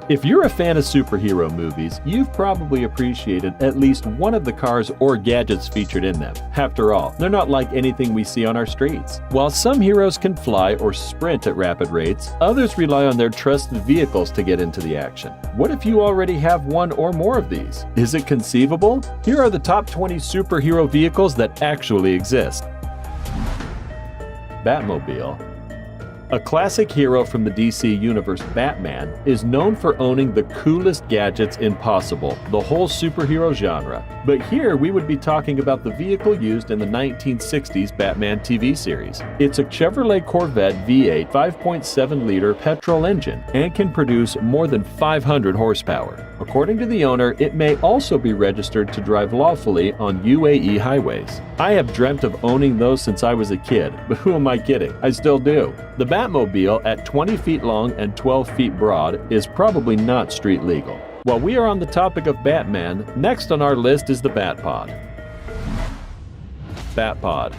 If you're a fan of superhero movies, you've probably appreciated at least one of the cars or gadgets featured in them. After all, they're not like anything we see on our streets. While some heroes can fly or sprint at rapid rates, others rely on their trusted vehicles to get into the action. What if you already have one or more of these? Is it conceivable? Here are the top 20 superhero vehicles that actually exist. Batmobile. A classic hero from the DC Universe, Batman, is known for owning the coolest gadgets possible, the whole superhero genre. But here we would be talking about the vehicle used in the 1960s Batman TV series. It's a Chevrolet Corvette V8 5.7-liter petrol engine and can produce more than 500 horsepower. According to the owner, it may also be registered to drive lawfully on UAE highways. I have dreamt of owning those since I was a kid, but who am I kidding? I still do. The Batmobile, at 20 feet long and 12 feet broad, is probably not street legal. While we are on the topic of Batman, next on our list is the Batpod. Batpod.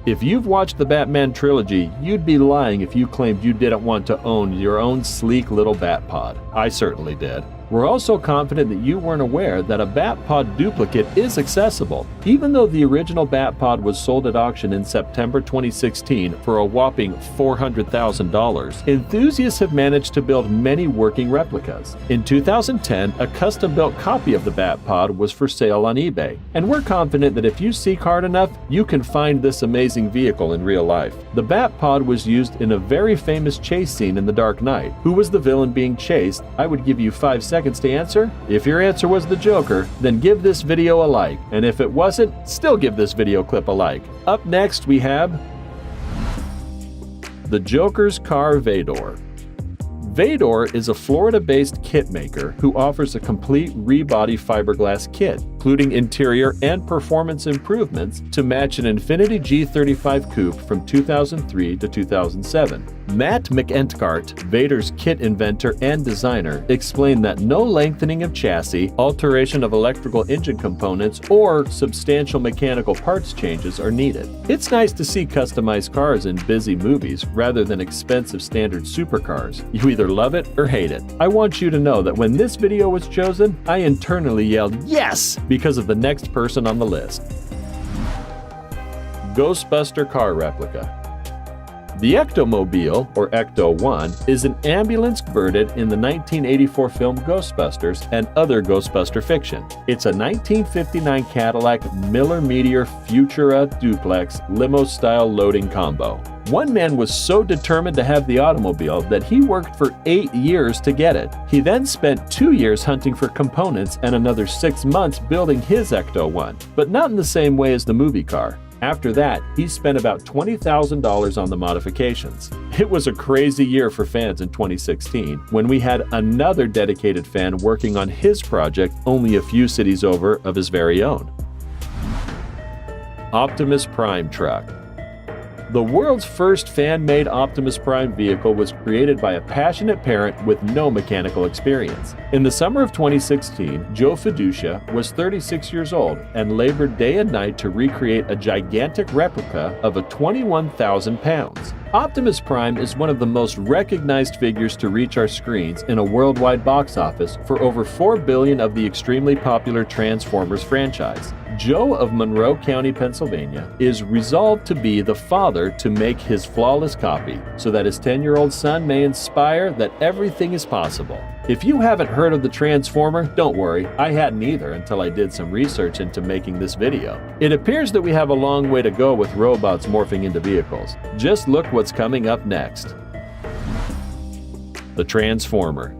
If you've watched the Batman trilogy, you'd be lying if you claimed you didn't want to own your own sleek little Batpod. I certainly did. We're also confident that you weren't aware that a Batpod duplicate is accessible. Even though the original Batpod was sold at auction in September 2016 for a whopping $400,000, enthusiasts have managed to build many working replicas. In 2010, a custom-built copy of the Batpod was for sale on eBay, and we're confident that if you seek hard enough, you can find this amazing vehicle in real life. The Batpod was used in a very famous chase scene in The Dark Knight. Who was the villain being chased? I would give you 5 seconds to answer. If your answer was the Joker, then give this video a like, and if it wasn't, still give this video clip a like. Up next we have the Joker's car Vador. Vador is a Florida-based kit maker who offers a complete rebody fiberglass kit, including interior and performance improvements to match an Infiniti G35 coupe from 2003 to 2007. Matt McEntcart, Vador's kit inventor and designer, explained that no lengthening of chassis, alteration of electrical engine components, or substantial mechanical parts changes are needed. It's nice to see customized cars in busy movies rather than expensive standard supercars. You either love it or hate it. I want you to know that when this video was chosen, I internally yelled yes because of the next person on the list. Ghostbuster car replica. The Ectomobile, or Ecto-1, is an ambulance converted in the 1984 film Ghostbusters and other Ghostbuster fiction. It's a 1959 Cadillac Miller Meteor Futura duplex limo-style loading combo. One man was so determined to have the automobile that he worked for 8 years to get it. He then spent 2 years hunting for components and another 6 months building his Ecto-1, but not in the same way as the movie car. After that, he spent about $20,000 on the modifications. It was a crazy year for fans in 2016, when we had another dedicated fan working on his project only a few cities over of his very own. Optimus Prime truck. The world's first fan-made Optimus Prime vehicle was created by a passionate parent with no mechanical experience. In the summer of 2016, Joe Fiducia was 36 years old and labored day and night to recreate a gigantic replica of a 21,000 pounds. Optimus Prime is one of the most recognized figures to reach our screens in a worldwide box office for over $4 billion of the extremely popular Transformers franchise. Joe of Monroe County, Pennsylvania, is resolved to be the father to make his flawless copy, so that his 10-year-old son may inspire that everything is possible. If you haven't heard of the Transformer, don't worry, I hadn't either until I did some research into making this video. It appears that we have a long way to go with robots morphing into vehicles. Just look what's coming up next. The Transformer.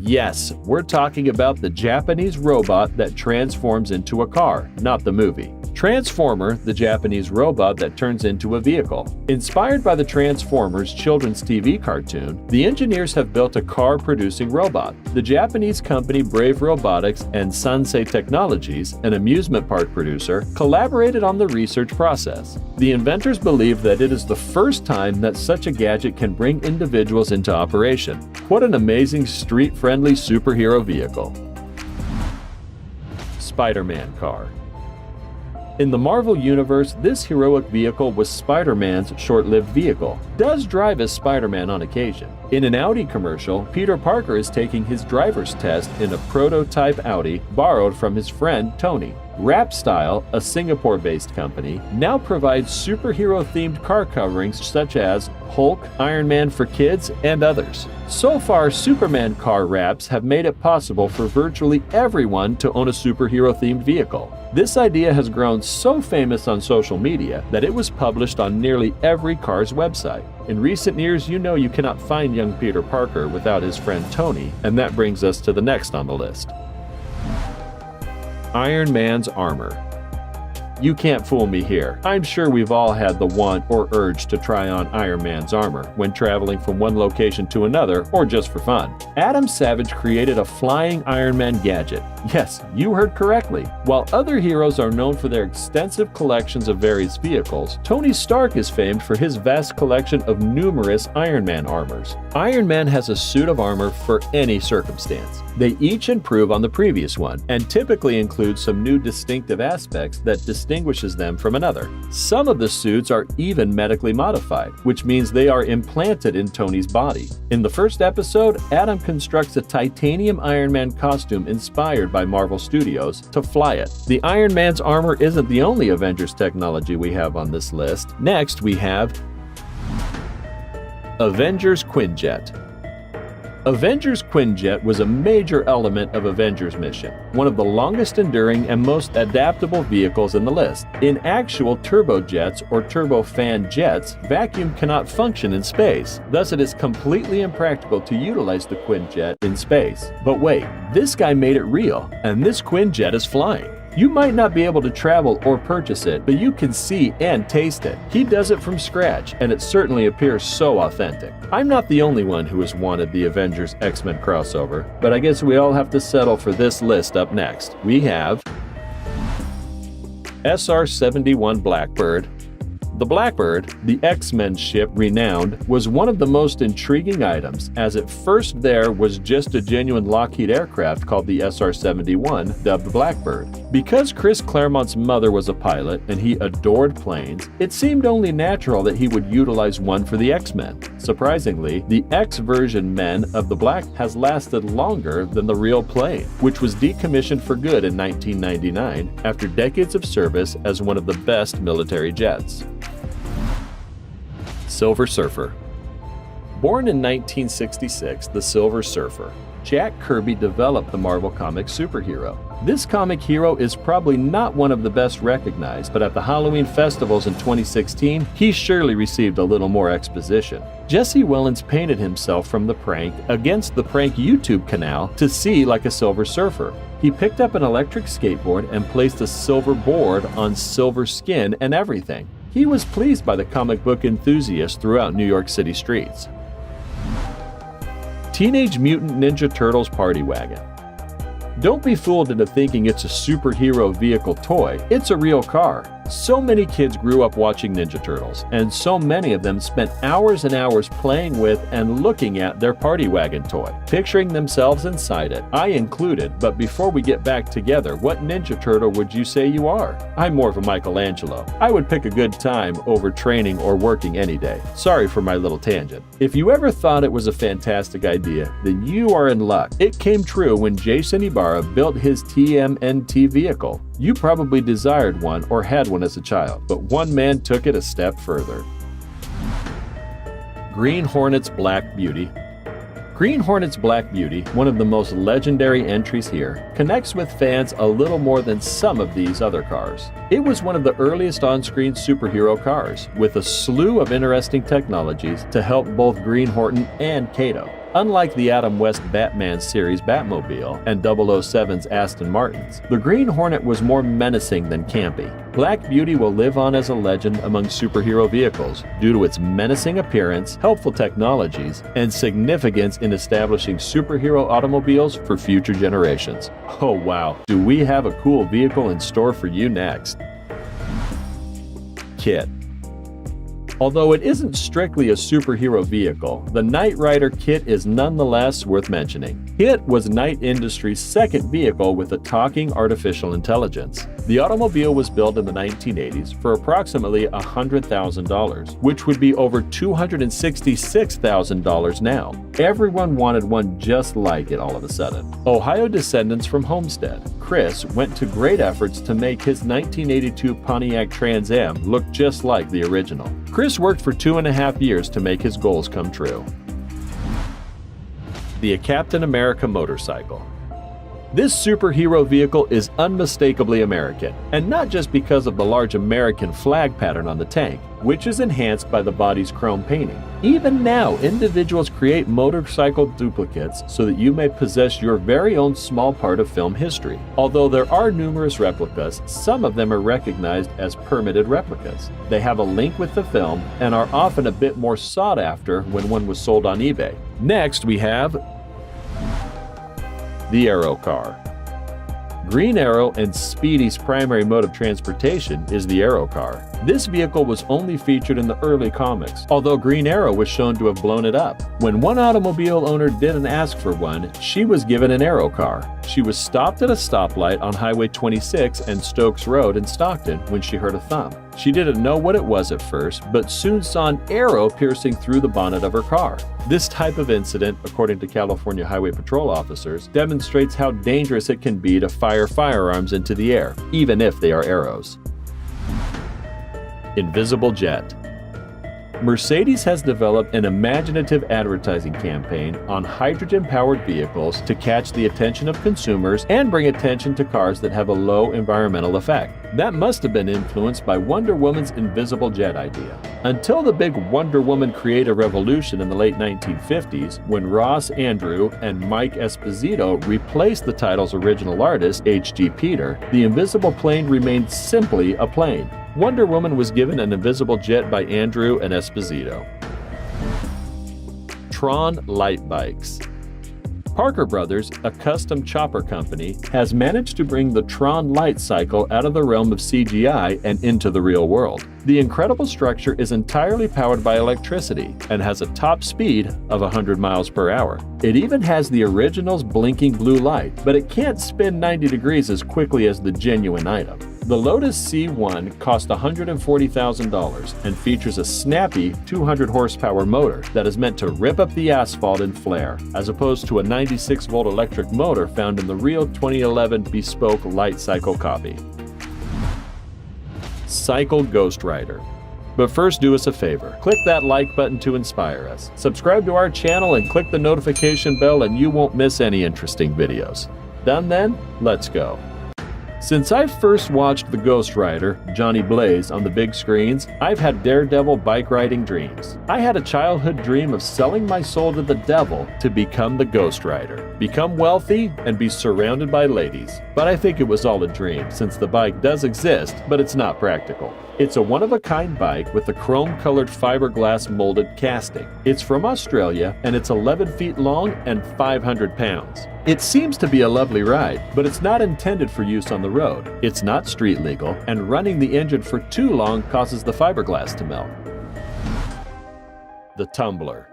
Yes, we're talking about the Japanese robot that transforms into a car, not the movie. Transformer, the Japanese robot that turns into a vehicle. Inspired by the Transformers children's TV cartoon, the engineers have built a car-producing robot. The Japanese company Brave Robotics and Sansei Technologies, an amusement park producer, collaborated on the research process. The inventors believe that it is the first time that such a gadget can bring individuals into operation. What an amazing street-friendly superhero vehicle. Spider-Man car. In the Marvel Universe, this heroic vehicle was Spider-Man's short-lived vehicle. Does drive as Spider-Man on occasion. In an Audi commercial, Peter Parker is taking his driver's test in a prototype Audi borrowed from his friend Tony. Wrap Style, a Singapore-based company, now provides superhero-themed car coverings such as Hulk, Iron Man for kids, and others. So far, Superman car wraps have made it possible for virtually everyone to own a superhero-themed vehicle. This idea has grown so famous on social media that it was published on nearly every car's website. In recent years, you know you cannot find young Peter Parker without his friend Tony, and that brings us to the next on the list. Iron Man's armor. You can't fool me here. I'm sure we've all had the want or urge to try on Iron Man's armor when traveling from one location to another or just for fun. Adam Savage created a flying Iron Man gadget. Yes, you heard correctly. While other heroes are known for their extensive collections of various vehicles, Tony Stark is famed for his vast collection of numerous Iron Man armors. Iron Man has a suit of armor for any circumstance. They each improve on the previous one and typically include some new distinctive aspects that distinguishes them from another. Some of the suits are even medically modified, which means they are implanted in Tony's body. In the first episode, Adam constructs a titanium Iron Man costume inspired by Marvel Studios to fly it. The Iron Man's armor isn't the only Avengers technology we have on this list. Next, we have Avengers Quinjet. Avengers Quinjet was a major element of Avengers' mission, one of the longest enduring and most adaptable vehicles in the list. In actual turbojets or turbofan jets, vacuum cannot function in space, thus it is completely impractical to utilize the Quinjet in space. But wait, this guy made it real, and this Quinjet is flying. You might not be able to travel or purchase it, but you can see and taste it. He does it from scratch, and it certainly appears so authentic. I'm not the only one who has wanted the Avengers X-Men crossover, but I guess we all have to settle for this list up next. We have SR-71 Blackbird. The Blackbird, the X-Men ship renowned, was one of the most intriguing items, as at first there was just a genuine Lockheed aircraft called the SR-71, dubbed the Blackbird. Because Chris Claremont's mother was a pilot and he adored planes, it seemed only natural that he would utilize one for the X-Men. Surprisingly, the X-version men of the Black has lasted longer than the real plane, which was decommissioned for good in 1999 after decades of service as one of the best military jets. Silver Surfer. Born in 1966, the Silver Surfer, Jack Kirby developed the Marvel Comics superhero. This comic hero is probably not one of the best recognized, but at the Halloween festivals in 2016, he surely received a little more exposition. Jesse Wellens painted himself from the prank against the Prank YouTube canal to see like a Silver Surfer. He picked up an electric skateboard and placed a silver board on silver skin and everything. He was pleased by the comic book enthusiasts throughout New York City streets. Teenage Mutant Ninja Turtles Party Wagon. Don't be fooled into thinking it's a superhero vehicle toy. It's a real car. So many kids grew up watching Ninja Turtles, and so many of them spent hours and hours playing with and looking at their party wagon toy, picturing themselves inside it, I included. But before we get back together, what Ninja Turtle would you say you are? I'm more of a Michelangelo. I would pick a good time over training or working any day. Sorry for my little tangent. If you ever thought it was a fantastic idea, then you are in luck. It came true when Jason Ibarra built his TMNT vehicle. You probably desired one or had one as a child, but one man took it a step further. Green Hornet's Black Beauty. Green Hornet's Black Beauty, one of the most legendary entries here, connects with fans a little more than some of these other cars. It was one of the earliest on-screen superhero cars, with a slew of interesting technologies to help both Green Hornet and Kato. Unlike the Adam West Batman series Batmobile and 007's Aston Martins, the Green Hornet was more menacing than campy. Black Beauty will live on as a legend among superhero vehicles due to its menacing appearance, helpful technologies, and significance in establishing superhero automobiles for future generations. Oh wow, do we have a cool vehicle in store for you next? KITT. Although it isn't strictly a superhero vehicle, the Knight Rider KITT is nonetheless worth mentioning. KITT was Knight Industries' second vehicle with a talking artificial intelligence. The automobile was built in the 1980s for approximately $100,000, which would be over $266,000 now. Everyone wanted one just like it all of a sudden. Ohio descendants from Homestead, Chris, went to great efforts to make his 1982 Pontiac Trans Am look just like the original. Chris worked for 2.5 years to make his goals come true. The Captain America motorcycle. This superhero vehicle is unmistakably American, and not just because of the large American flag pattern on the tank, which is enhanced by the body's chrome painting. Even now, individuals create motorcycle duplicates so that you may possess your very own small part of film history. Although there are numerous replicas, some of them are recognized as permitted replicas. They have a link with the film and are often a bit more sought after when one was sold on eBay. Next, we have the Arrow car. Green Arrow and Speedy's primary mode of transportation is the Arrow car. This vehicle was only featured in the early comics, although Green Arrow was shown to have blown it up. When one automobile owner didn't ask for one, she was given an Arrow car. She was stopped at a stoplight on Highway 26 and Stokes Road in Stockton when she heard a thump. She didn't know what it was at first, but soon saw an arrow piercing through the bonnet of her car. This type of incident, according to California Highway Patrol officers, demonstrates how dangerous it can be to fire firearms into the air, even if they are arrows. Invisible jet. Mercedes has developed an imaginative advertising campaign on hydrogen-powered vehicles to catch the attention of consumers and bring attention to cars that have a low environmental effect. That must have been influenced by Wonder Woman's invisible jet idea. Until the big Wonder Woman creative revolution in the late 1950s, when Ross Andru and Mike Esposito replaced the title's original artist, H.G. Peter, the invisible plane remained simply a plane. Wonder Woman was given an invisible jet by Andrew and Esposito. Tron light bikes. Parker Brothers, a custom chopper company, has managed to bring the Tron light cycle out of the realm of CGI and into the real world. The incredible structure is entirely powered by electricity and has a top speed of 100 miles per hour. It even has the original's blinking blue light, but it can't spin 90 degrees as quickly as the genuine item. The Lotus C1 cost $140,000 and features a snappy 200 horsepower motor that is meant to rip up the asphalt and flare, as opposed to a 96-volt electric motor found in the real 2011 bespoke light cycle copy. Cycle Ghost Rider. But first, do us a favor. Click that like button to inspire us. Subscribe to our channel and click the notification bell and you won't miss any interesting videos. Done then? Let's go. Since I first watched The Ghost Rider, Johnny Blaze, on the big screens, I've had daredevil bike riding dreams. I had a childhood dream of selling my soul to the devil to become the Ghost Rider, become wealthy, and be surrounded by ladies. But I think it was all a dream, since the bike does exist, but it's not practical. It's a one-of-a-kind bike with a chrome-colored fiberglass molded casting. It's from Australia, and it's 11 feet long and 500 pounds. It seems to be a lovely ride, but it's not intended for use on the road. It's not street legal, and running the engine for too long causes the fiberglass to melt. The Tumbler.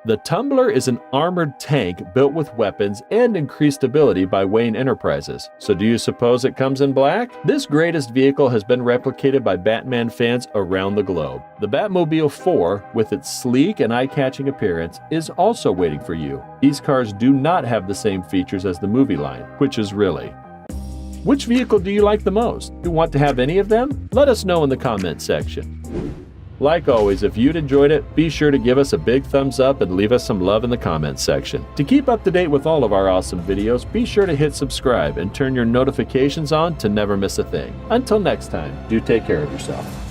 The Tumbler is an armored tank built with weapons and increased ability by Wayne Enterprises. So do you suppose it comes in black? This greatest vehicle has been replicated by Batman fans around the globe. The Batmobile 4, with its sleek and eye-catching appearance, is also waiting for you. These cars do not have the same features as the movie line, which is really. Which vehicle do you like the most? Do you want to have any of them? Let us know in the comment section. Like always, if you'd enjoyed it, be sure to give us a big thumbs up and leave us some love in the comments section. To keep up to date with all of our awesome videos, be sure to hit subscribe and turn your notifications on to never miss a thing. Until next time, do take care of yourself.